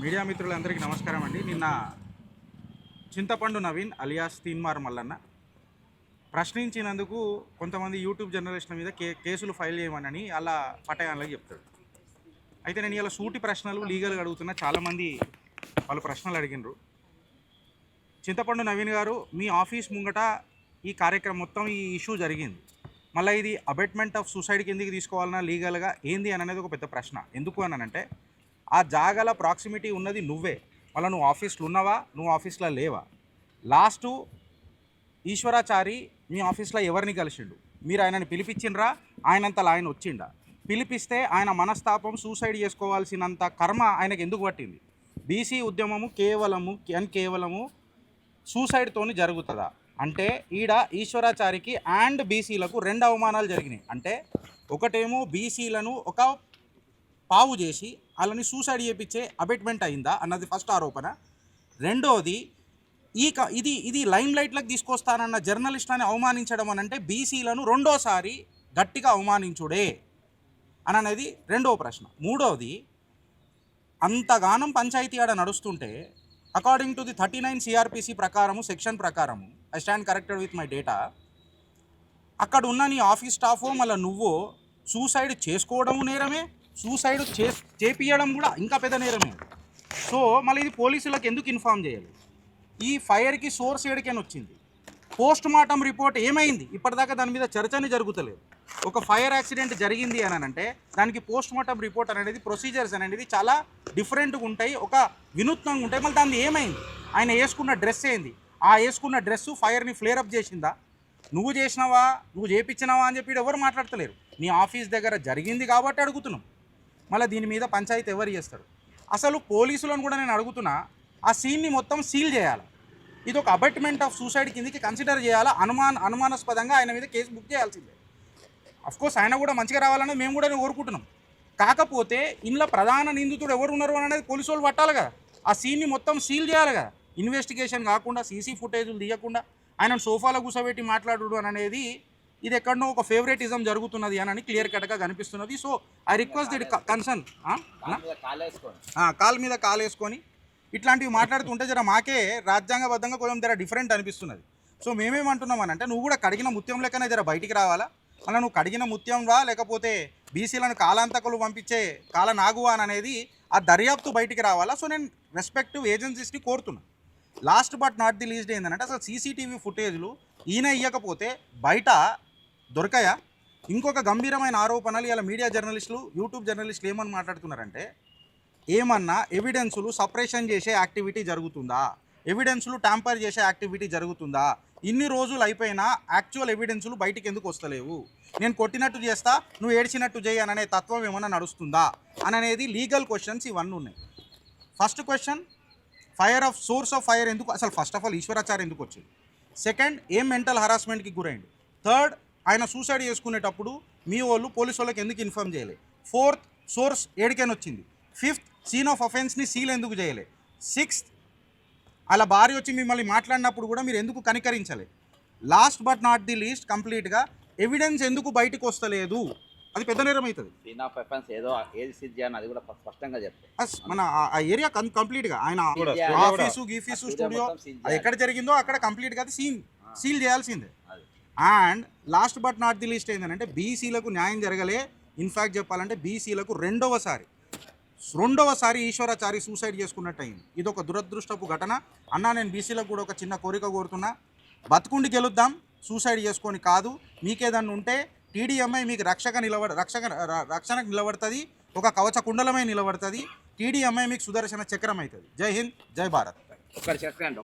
Media మిత్రులందరికీ నమస్కారం అండి. నిన్న చింతపండు నవీన్ అలియాస్ తీన్మార్ మల్లన్న ప్రశ్నించినందుకు కొంతమంది యూట్యూబ్ జర్నలిస్టుల మీద కేసులు ఫైల్ చేయమని అలా పట్టయాలకు చెప్తాడు. అయితే నేను ఇలా సూటి ప్రశ్నలు లీగల్గా అడుగుతున్నా. చాలామంది వాళ్ళు ప్రశ్నలు అడిగినారు. చింతపండు నవీన్ గారు, మీ ఆఫీస్ ముంగట ఈ కార్యక్రమం మొత్తం ఈ ఇష్యూ జరిగింది. మళ్ళీ ఇది అబెట్మెంట్ ఆఫ్ సూసైడ్ కిందికి తీసుకోవాలన్నా లీగల్గా ఏంది అని అనేది ఒక పెద్ద ప్రశ్న. ఎందుకు అనంటే ఆ జాగల ప్రాక్సిమిటీ ఉన్నది నువ్వే. మళ్ళీ నువ్వు ఆఫీస్లో ఉన్నావా, నువ్వు ఆఫీస్లో లేవా? లాస్టు ఈశ్వరాచారి మీ ఆఫీస్లో ఎవరిని కలిసిండు? మీరు ఆయనని పిలిపించిండ్రా? ఆయనంతలా ఆయన వచ్చిండా? పిలిపిస్తే ఆయన మనస్తాపం సూసైడ్ చేసుకోవాల్సినంత కర్మ ఆయనకు ఎందుకు పట్టింది? బీసీ ఉద్యమము కేవలము సూసైడ్తోని జరుగుతుందా అంటే ఈడ ఈశ్వరాచారికి అండ్ బీసీలకు రెండు అవమానాలు జరిగినాయి. అంటే ఒకటేమో బీసీలను ఒక పావు చేసి వాళ్ళని సూసైడ్ చేయించే అబెట్మెంట్ అయిందా అన్నది ఫస్ట్ ఆరోపణ. రెండోది ఇది లైమ్ లైట్లకు తీసుకొస్తానన్న జర్నలిస్ట్ని అవమానించడం అని అంటే బీసీలను రెండోసారి గట్టిగా అవమానించుడే అని అనేది రెండో ప్రశ్న. మూడోది, అంతగానం పంచాయతీ ఆడ నడుస్తుంటే అకార్డింగ్ టు ది 39 CRPC ప్రకారము, సెక్షన్ ప్రకారము, I stand corrected with my data, అక్కడ ఉన్న నీ ఆఫీస్ స్టాఫో మళ్ళీ నువ్వో సూసైడ్ చేసుకోవడం నేరమే, సూసైడ్ చేపియడం కూడా ఇంకా పెద్ద నేరమే. సో మళ్ళీ ఇది పోలీసులకు ఎందుకు ఇన్ఫామ్ చేయాలి? ఈ ఫైర్కి సోర్స్ ఏడికైనా వచ్చింది? పోస్ట్ మార్టం రిపోర్ట్ ఏమైంది? ఇప్పటిదాకా దాని మీద చర్చనే జరుగుతలేదు. ఒక ఫైర్ యాక్సిడెంట్ జరిగింది అని అంటే దానికి పోస్ట్ మార్టం రిపోర్ట్ అనేది ప్రొసీజర్స్ అనేది చాలా డిఫరెంట్గా ఉంటాయి, ఒక వినూత్నంగా ఉంటాయి. మళ్ళీ దాన్ని ఏమైంది? ఆయన వేసుకున్న డ్రెస్ ఏంది? ఆ వేసుకున్న డ్రెస్సు ఫైర్ని ఫ్లేరప్ చేసిందా? నువ్వు చేసినావా, నువ్వు చేయించినావా అని చెప్పి ఎవరు మాట్లాడతలేరు. నీ ఆఫీస్ దగ్గర జరిగింది కాబట్టి అడుగుతున్నాం. మళ్ళీ దీని మీద పంచాయతీ ఎవరు చేస్తారు? అసలు పోలీసులను కూడా నేను అడుగుతున్నా, ఆ సీన్ని మొత్తం సీల్ చేయాలి. ఇది ఒక అబెట్మెంట్ ఆఫ్ సూసైడ్ కిందకి కన్సిడర్ చేయాలా? అనుమానాస్పదంగా ఆయన మీద కేసు బుక్ చేయాల్సిందే. అఫ్కోర్స్ ఆయన కూడా మంచిగా రావాలని మేము కూడా కోరుకుంటున్నాం. కాకపోతే ఇంట్లో ప్రధాన నిందితుడు ఎవరు ఉన్నారు అనేది పోలీసు వాళ్ళు పట్టాలి కదా. ఆ సీన్ని మొత్తం సీల్ చేయాలి కదా. ఇన్వెస్టిగేషన్ కాకుండా, సీసీ ఫుటేజ్లు తీయకుండా ఆయన సోఫాలో కూర్చోబెట్టి మాట్లాడు అనేది ఇది ఎక్కడనో ఒక ఫేవరెటిజం జరుగుతున్నది అని క్లియర్ కట్గా కనిపిస్తున్నది. So I request the concern call మీద కాల్ వేసుకొని ఇట్లాంటివి మాట్లాడుతుంటే జర మాకే రాజ్యాంగబద్ధంగా కొంచెం జర డిఫరెంట్ అనిపిస్తున్నది. సో మేమేమంటున్నామనంటే నువ్వు కూడా కడిగిన ముత్యం లెక్కనే జర బయటికి రావాలా. అలా నువ్వు కడిగిన ముత్యం రా, లేకపోతే బీసీలను కాలాంతకులు పంపించే కాలనాగువా అనేది ఆ దర్యాప్తు బయటికి రావాలా. సో నేను రెస్పెక్టివ్ ఏజెన్సీస్ని కోరుతున్నా. Last but not the least ఏంటంటే అసలు సీసీటీవీ ఫుటేజ్లు ఈయన ఇవ్వకపోతే బయట దొరకాయా? ఇంకొక గంభీరమైన ఆరోపణలు ఇలా మీడియా జర్నలిస్టులు, యూట్యూబ్ జర్నలిస్టులు ఏమని మాట్లాడుతున్నారంటే, ఏమన్నా ఎవిడెన్సులు సపరేషన్ చేసే యాక్టివిటీ జరుగుతుందా, ఎవిడెన్సులు ట్యాంపర్ చేసే యాక్టివిటీ జరుగుతుందా, ఇన్ని రోజులు అయిపోయినా యాక్చువల్ ఎవిడెన్సులు బయటికి ఎందుకు వస్తలేవు, నేను కొట్టినట్టు చేస్తా నువ్వు ఏడ్చినట్టు చేయి అనే తత్వం ఏమన్నా నడుస్తుందా అనేది లీగల్ క్వశ్చన్స్ ఇవన్నీ ఉన్నాయి. First question, source of fire ఎందుకు అసలు? ఫస్ట్ ఆఫ్ ఆల్ ఈశ్వరాచార్య ఎందుకు వచ్చింది? సెకండ్, ఏం మెంటల్ హరాస్మెంట్కి గురైంది? థర్డ్, ఆయన సూసైడ్ చేసుకునేటప్పుడు మీ వాళ్ళు పోలీసు వాళ్ళకి ఎందుకు ఇన్ఫార్మ్ చేయలే? ఫోర్త్, సోర్స్ ఏడికైనా వచ్చింది? ఫిఫ్త్, సీన్ ఆఫ్ అఫెన్స్ని సీల్ ఎందుకు చేయలే? సిక్స్త్, అలా భార్య వచ్చి మిమ్మల్ని మాట్లాడినప్పుడు కూడా మీరు ఎందుకు కనికరించలే? Last but not the least, కంప్లీట్గా ఎవిడెన్స్ ఎందుకు బయటకు వస్తలేదు? అది పెద్ద నేరం అవుతుంది. సీన్ ఆఫ్ అఫెన్స్ ఏదో ఏది సిద్ధ చేయాలని అది కూడా స్పష్టంగా చెప్తారు. మన ఆ ఏరియా కంప్లీట్గా ఆయన ఆఫీసు గీఫీసు స్టూడియో అది ఎక్కడ జరిగిందో అక్కడ కంప్లీట్గా అది సీల్ చేయాల్సిందే. And last but not the least ఏంటంటే బీసీలకు న్యాయం జరగలే. ఇన్ఫ్యాక్ట్ చెప్పాలంటే బీసీలకు రెండవసారి ఈశ్వరాచారి సూసైడ్ చేసుకున్నట్టు అయింది. ఇది ఒక దురదృష్టపు ఘటన. అన్న నేను బీసీలకు కూడా ఒక చిన్న కోరిక కోరుతున్నా, బతుకుండి గెలుద్దాం, సూసైడ్ చేసుకొని కాదు. మీకేదన్నా ఉంటే టీడీఎంఐ మీకు రక్షణకు నిలబడుతుంది, ఒక కవచ కుండలమై నిలబడుతుంది. టీడీఎంఐ మీకు సుదర్శన చక్రం అవుతుంది. జై హింద్, జై భారత్.